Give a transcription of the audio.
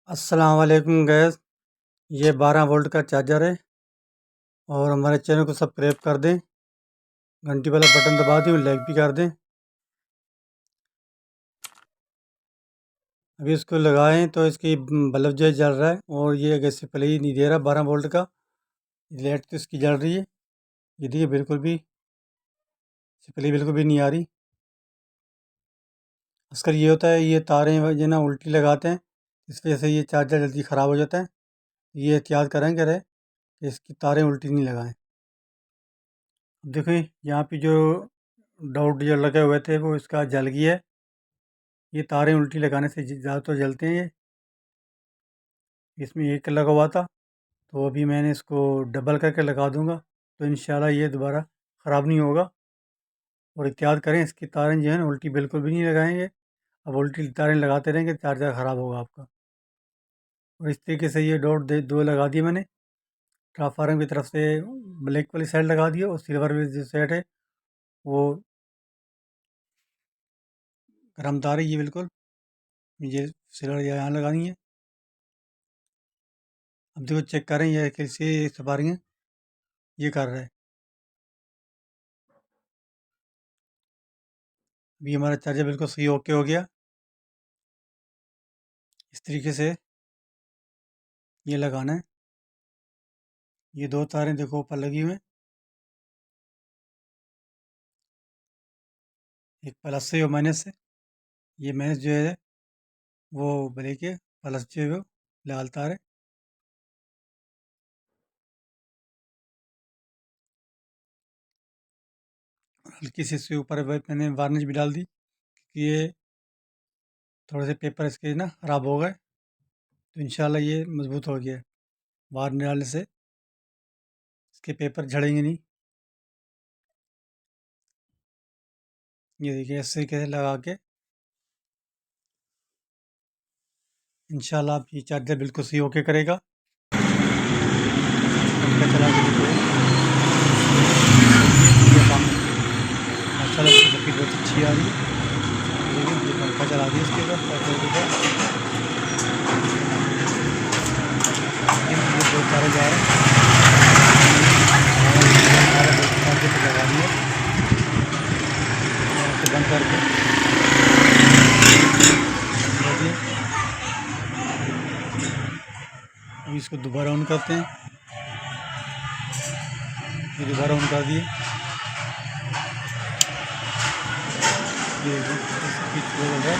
अस्सलाम वालेकुम गैस। ये 12 वोल्ट का चार्जर है और हमारे चैनल को सब्सक्राइब कर दें, घंटी वाला बटन दबा दें और लाइक भी कर दें। अभी इसको लगाएं तो इसकी बल्ब जो है जल रहा है और ये गैस से पहले ही नहीं दे रहा 12 वोल्ट का। लाइट तो इसकी जल रही है, ये देखिए बिल्कुल भी पहले बिल्कुल भी नहीं आ रही। अक्सर ये होता है, ये तारें जो ना उल्टी लगाते हैं, इस वजह से ये चार्जर जल्दी ख़राब हो जाता है। ये एहतियात करें करें कि इसकी तारें उल्टी नहीं लगाएं। अब देखो यहाँ पे जो डॉट जो लगे हुए थे वो इसका जल गया है। ये तारें उल्टी लगाने से ज़्यादातर जलते हैं। ये इसमें एक लगा हुआ था, तो अभी मैंने इसको डबल करके लगा दूंगा, तो इंशाल्लाह ये दोबारा ख़राब नहीं होगा। और एहतियात करें, इसकी तारें जो है ना उल्टी बिल्कुल भी नहीं लगाएंगे। अब उल्टी तारें लगाते रहेंगे चार्जर ख़राब होगा आपका। और इस तरीके से ये डॉट दो लगा दिए मैंने। ट्रांसफार्मर की तरफ से ब्लैक वाली साइड लगा दिया और सिल्वर वाली जो साइड है वो गर्म तार है ये बिल्कुल। ये सिल्वर यहाँ लगानी है। अब देखो चेक करें ये कैसे सवारियाँ ये कर रहा है। अभी हमारा चार्जर बिल्कुल सही ओके हो गया। इस तरीके से ये लगाना है। ये दो तारें देखो ऊपर लगी हुई हैं, एक प्लस से और माइनस से। ये माइनस जो है वो ब्लैक है, प्लस जो है वो लाल तार है। हल्की सी इसके ऊपर मैंने वार्निश भी डाल दी कि ये थोड़े से पेपर इसके ना ख़राब हो गए, तो इंशाल्लाह ये मज़बूत हो गया। वार्निश डालने से इसके पेपर झड़ेंगे नहीं। ये देखिए इस तरीके से लगा के इंशाल्लाह आप ये चार्जर बिल्कुल सही ओके करेगा। पंखा चला के देखो, ये काम माशाल्लाह इसकी स्पीड बहुत अच्छी आ रही है। देखिए ये पंखा चला दिया इसके ऊपर ये बहुत सारे जा रहे हैं। चार्जर पे लगा दिया, इसे बंद करके देखिए। अभी इसको दोबारा ऑन करते हैं। ये दोबारा ऑन कर दिए। ये स्पीड चल रहा है।